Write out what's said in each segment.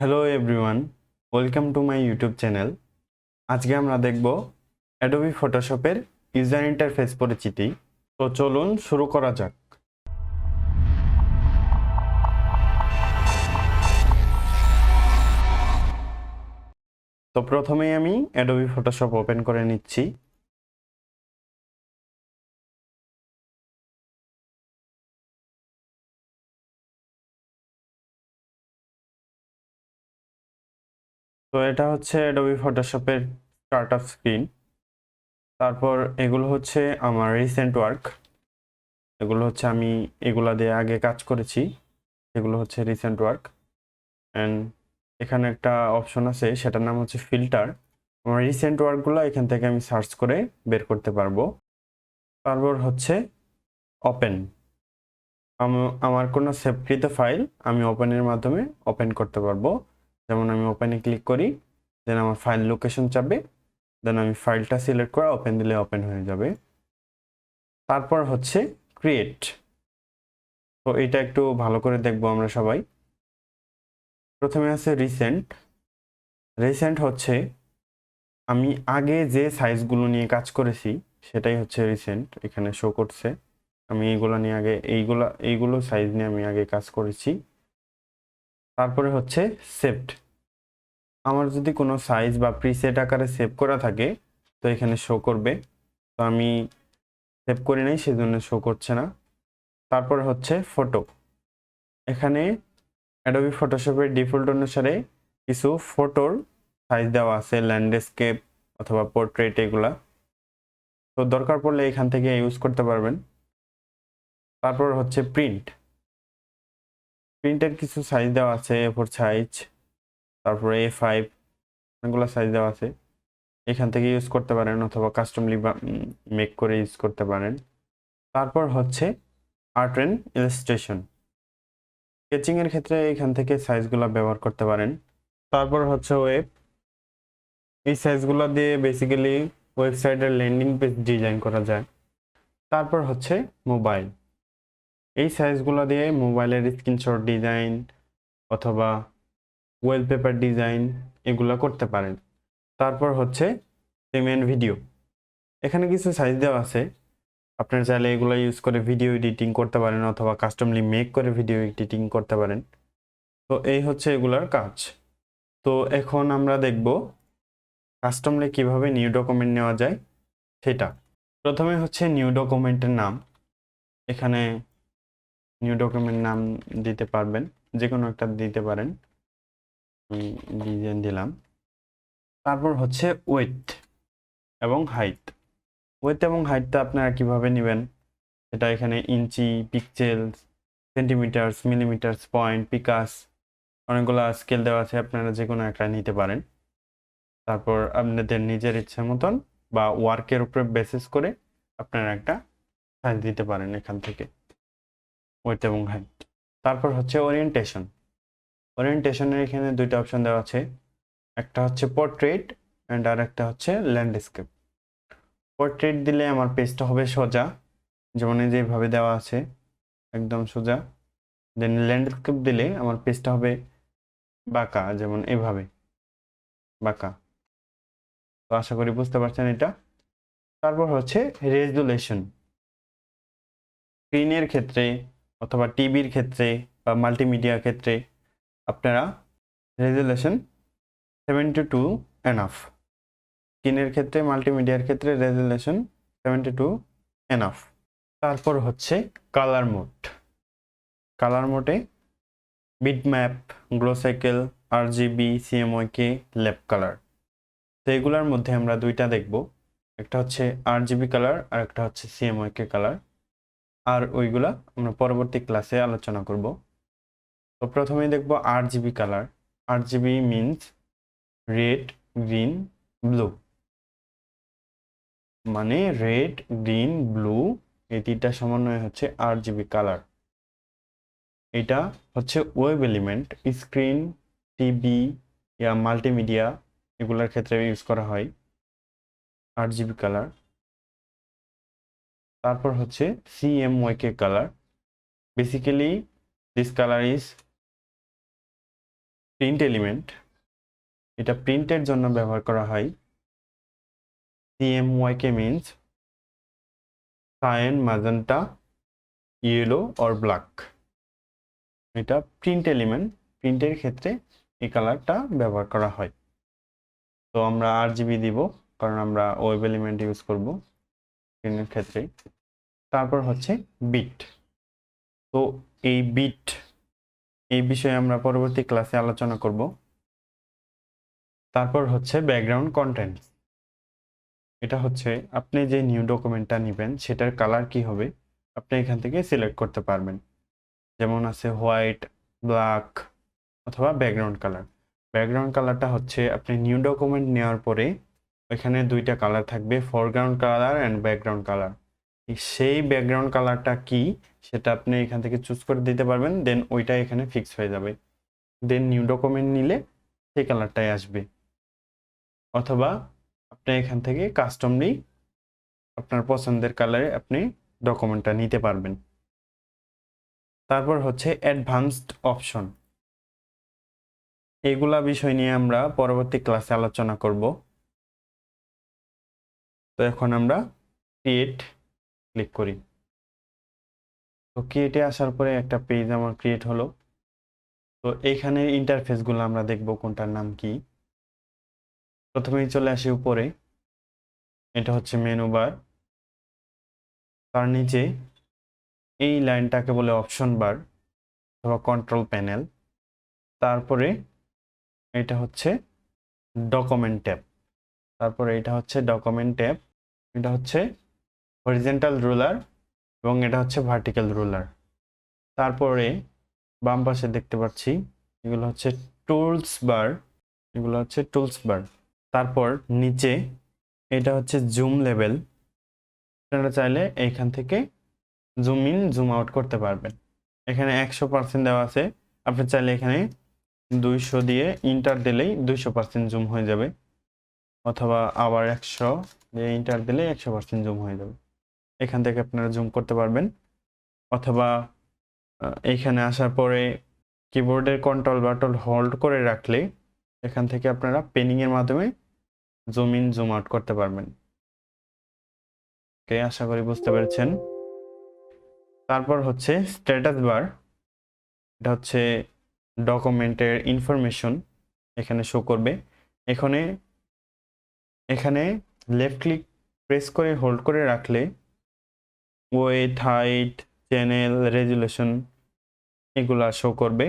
Hello everyone, welcome to my YouTube channel. আজকে আমরা দেখব অ্যাডোবি ফটোশপের ইউজার ইন্টারফেস পরিচিতি। তো চলুন শুরু করা যাক। তো প্রথমেই আমি অ্যাডোবি ফটোশপ ওপেন করে নিচ্ছি। তো এটা হচ্ছে অ্যাডোবি ফটোশপের স্টার্টআপ স্ক্রিন। তারপর এগুলো হচ্ছে আমার রিসেন্ট ওয়ার্ক। এগুলো হচ্ছে আমি এগুলা দিয়ে আগে কাজ করেছি, এগুলো হচ্ছে রিসেন্ট ওয়ার্ক। অ্যান্ড এখানে একটা অপশন আছে, সেটার নাম হচ্ছে ফিল্টার। আমার রিসেন্ট ওয়ার্কগুলো এখান থেকে আমি সার্চ করে বের করতে পারবো। তারপর হচ্ছে ওপেন। আমার কোনো সেভকৃত ফাইল আমি ওপেনের মাধ্যমে ওপেন করতে পারবো। যেমন আমি ওপেনে ক্লিক করি, দেন আমার ফাইল লোকেশন চাবে, দেন আমি ফাইলটা সিলেক্ট করে ওপেন দিলে ওপেন হয়ে যাবে। তারপর হচ্ছে ক্রিয়েট। তো এটা একটু ভালো করে দেখবো আমরা সবাই। প্রথমে আছে রিসেন্ট। রিসেন্ট হচ্ছে আমি আগে যে সাইজগুলো নিয়ে কাজ করেছি সেটাই হচ্ছে রিসেন্ট, এখানে শো করছে। আমি এইগুলো নিয়ে আগে এইগুলো সাইজ নিয়ে আমি আগে কাজ করেছি। তারপরে হচ্ছে সেভড। আমার যদি কোনো সাইজ বা প্রিসেট আকারে সেভ করা থাকে তো এখানে শো করবে। তো আমি সেভ করি নাই, সেজন্য শো করছে না। তারপরে হচ্ছে ফটো। এখানে অ্যাডোবি ফটোশপের ডিফল্ট অনুসারে কিছু ফটোর সাইজ দেওয়া আছে, ল্যান্ডস্কেপ অথবা পোর্ট্রেট এগুলা। তো দরকার পড়লে এখান থেকে ইউজ করতে পারবেন। তারপর হচ্ছে প্রিন্ট। প্রিন্টের কিছু সাইজ দেওয়া আছে, A4 সাইজ, তারপরে A5, এগুলো সাইজ দেওয়া আছে। এখান থেকে ইউজ করতে পারেন অথবা কাস্টমলি মেক করে ইউজ করতে পারেন। তারপর হচ্ছে আর্ট অ্যান্ড ইলাস্ট্রেশন। স্কেচিংয়ের ক্ষেত্রে এখান থেকে সাইজগুলো ব্যবহার করতে পারেন। তারপর হচ্ছে ওয়েব। এই সাইজগুলো দিয়ে বেসিক্যালি ওয়েবসাইটের ল্যান্ডিং পেজ ডিজাইন করা যায়। তারপর হচ্ছে মোবাইল। এই সাইজগুলো দিয়ে মোবাইলের স্ক্রিনশট ডিজাইন অথবা ওয়ালপেপার ডিজাইন এগুলো করতে পারেন। তারপর হচ্ছে পেমেন্ট ভিডিও। এখানে কিছু সাইজ দেওয়া আছে, আপনারা চাইলে এগুলো ইউজ করে ভিডিও এডিটিং করতে পারেন অথবা কাস্টমলি মেক করে ভিডিও এডিটিং করতে পারেন। তো এই হচ্ছে এগুলার কাজ। তো এখন আমরা দেখব কাস্টমলি কিভাবে নিউ ডকুমেন্ট নেওয়া যায় সেটা। প্রথমে হচ্ছে নিউ ডকুমেন্টের নাম। এখানে নিউ ডকুমেন্ট নাম দিতে পারবেন, যে কোনো একটা দিতে পারেন। আমি ডিজাইন দিলাম। তারপর হচ্ছে ওয়েট এবং হাইট। ওয়েট এবং হাইটটা আপনারা কিভাবে নেবেন সেটা এখানে inch, pixels, centimetres, millimetres, point, picas, অনেকগুলো স্কেল দেওয়া আছে, আপনারা যে কোনো একটা নিতে পারেন। তারপর আপনাদের নিজের ইচ্ছা মতন বা ওয়ার্কের উপরে বেসিস করে আপনারা একটা সাইজ দিতে পারেন এখান থেকে, ওয়েট এবং হাইট। তারপর হচ্ছে ওরিয়েন্টেশন। ওরিয়েন্টেশনের এখানে দুইটা অপশন দেওয়া আছে, একটা হচ্ছে পোর্ট্রেট অ্যান্ড আর একটা হচ্ছে ল্যান্ডস্কেপ। পোর্ট্রেট দিলে আমার পেজটা হবে সোজা, যেমন এই যেভাবে দেওয়া আছে একদম সোজা। দেন ল্যান্ডস্কেপ দিলে আমার পেজটা হবে বাঁকা, যেমন এভাবে বাঁকা। তো আশা করি বুঝতে পারছেন এটা। তারপর হচ্ছে রেজুলেশন। স্ক্রিনের ক্ষেত্রে অথবা টিভির ক্ষেত্রে বা মাল্টিমিডিয়ার ক্ষেত্রে আপনারা রেজুলেশন 72 এনাফ। স্ক্রিনের ক্ষেত্রে, মাল্টিমিডিয়ার ক্ষেত্রে রেজুলেশন 72 এনাফ। তারপর হচ্ছে কালার মোড। কালার মোডে bitmap, glow cycle, RGB, CMYK, lab colour. তো এগুলোর মধ্যে আমরা দুইটা দেখব, একটা হচ্ছে আরজিবি কালার আর একটা হচ্ছে সিএমওয়াইকে কালার। আর ওইগুলা আমরা পরবর্তী ক্লাসে আলোচনা করব। তো প্রথমেই দেখব RGB colour. RGB means red, green, blue. মানে রেড, গ্রিন, ব্লু এই তিনটা সমন্বয় হচ্ছে আরজিবি কালার। এটা হচ্ছে ওয়েব এলিমেন্ট, স্ক্রিন, টিভি ইয়া মাল্টিমিডিয়া এগুলোর ক্ষেত্রে ইউজ করা হয় আরজিবি কালার। তারপর হচ্ছে CMYK colour. Basically this colour is print element, এটা প্রিন্টের জন্য ব্যবহার করা হয়। CMYK means cyan, magenta, yellow or black. এটা প্রিন্ট এলিমেন্ট, প্রিন্টের ক্ষেত্রে এই কালারটা ব্যবহার করা হয়। তো আমরা RGB দিব, কারণ আমরা ওয়েব এলিমেন্ট ইউজ করব প্রিন্টের ক্ষেত্রে। তারপর হচ্ছে বিট। তো এই বিট, এই বিষয়ে আমরা পরবর্তী ক্লাসে আলোচনা করব। তারপর হচ্ছে ব্যাকগ্রাউন্ড কন্টেন্ট। এটা হচ্ছে আপনি যে নিউ ডকুমেন্টটা নেবেন সেটার কালার কি হবে আপনি এখান থেকে সিলেক্ট করতে পারবেন। যেমন আছে হোয়াইট, ব্ল্যাক অথবা ব্যাকগ্রাউন্ড কালার। ব্যাকগ্রাউন্ড কালারটা হচ্ছে আপনি নিউ ডকুমেন্ট নেওয়ার পরে এখানে দুইটা কালার থাকবে, foreground colour and background colour. সেই ব্যাকগ্রাউন্ড কালারটা কি সেটা আপনি এখান থেকে চুজ করে দিতে পারবেন, দেন ওইটা এখানে ফিক্স হয়ে যাবে। দেন নিউ ডকুমেন্ট নিলে সেই কালারটাই আসবে, অথবা আপনি এখান থেকে কাস্টমলি আপনার পছন্দের কালারে আপনি ডকুমেন্টটা নিতে পারবেন। তারপর হচ্ছে অ্যাডভান্সড অপশন। এগুলা বিষয় নিয়ে আমরা পরবর্তী ক্লাসে আলোচনা করব। তো এখন আমরা ক্রিয়েট ক্লিক করি। তো ক্রিয়েটে আসার পরে একটা পেজ আমার ক্রিয়েট হলো। তো এইখানে ইন্টারফেসগুলো আমরা দেখব কোনটার নাম কি। প্রথমেই চলে আসি উপরে, এটা হচ্ছে মেনু বার। তার নিচে এই লাইনটাকে বলে অপশন বার অথবা কন্ট্রোল প্যানেল। তারপরে এটা হচ্ছে ডকুমেন্ট ট্যাব। তারপরে এটা হচ্ছে ডকুমেন্ট ট্যাব, এটা হচ্ছে হরিজন্টাল রুলার এবং এটা হচ্ছে ভার্টিক্যাল রুলার। তারপরে বাম পাশে দেখতে পাচ্ছি এগুলো হচ্ছে টুলস বার, এগুলো হচ্ছে টুলস বার। তারপর নিচে এটা হচ্ছে জুম লেভেল। আপনারা চাইলে এইখান থেকে জুম ইন জুম আউট করতে পারবেন। এখানে 100% দেওয়া আছে, আপনি চাইলে এখানে 200 দিয়ে ইন্টার দিলেই 200% জুম হয়ে যাবে, অথবা আবার 100 দিয়ে ইন্টার দিলেই 100% জুম হয়ে যাবে। এখান থেকে আপনারা জুম করতে পারবেন, অথবা এইখানে আসার পরে কিবোর্ডের কন্ট্রোল বাটন হোল্ড করে রাখলে এখান থেকে আপনারা পেনিংয়ের মাধ্যমে জুম ইন জুম আউট করতে পারবেন। ওকে, আশা করি বুঝতে পেরেছেন। তারপর হচ্ছে স্ট্যাটাস বার। এটা হচ্ছে ডকুমেন্টের ইনফরমেশন এখানে শো করবে। এখানে এখানে লেফট ক্লিক প্রেস করে হোল্ড করে রাখলে ওয়েট, হাইট, চ্যানেল, রেজুলেশন এগুলা শো করবে,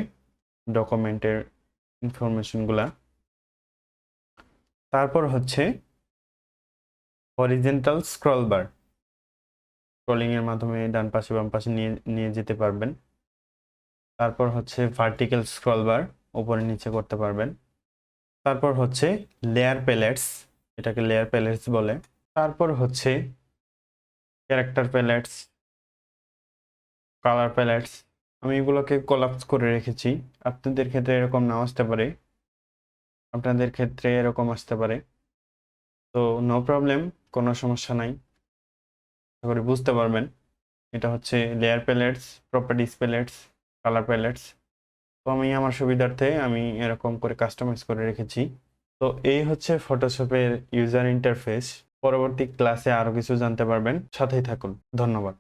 ডকুমেন্টের ইনফরমেশনগুলা। তারপর হচ্ছে হরিজন্টাল স্ক্রল বার। স্ক্রলিং এর মাধ্যমে ডান পাশে বাম পাশে নিয়ে নিয়ে যেতে পারবেন। তারপর হচ্ছে ভার্টিক্যাল স্ক্রল বার, উপরে নিচে করতে পারবেন। তারপর হচ্ছে লেয়ার প্যালেটস, এটাকে লেয়ার প্যালেটস বলে। তারপর হচ্ছে ক্যারেক্টার প্যালেটস, কালার প্যালেটস। আমি এগুলোকে কোলাপস করে রেখেছি, আপনাদের ক্ষেত্রে এরকম নাও আসতে পারে, আপনাদের ক্ষেত্রে এরকম আসতে পারে। তো নো প্রবলেম, কোনো সমস্যা নাই, আশা করি বুঝতে পারবেন। এটা হচ্ছে layer pallets, properties pallets, colour pallets. তো আমি আমার সুবিধার্থে আমি এরকম করে কাস্টমাইজ করে রেখেছি। তো এই হচ্ছে ফটোশপের ইউজার ইন্টারফেস। পরবর্তী ক্লাসে আরো কিছু জানতে পারবেন, সাথেই থাকুন। ধন্যবাদ।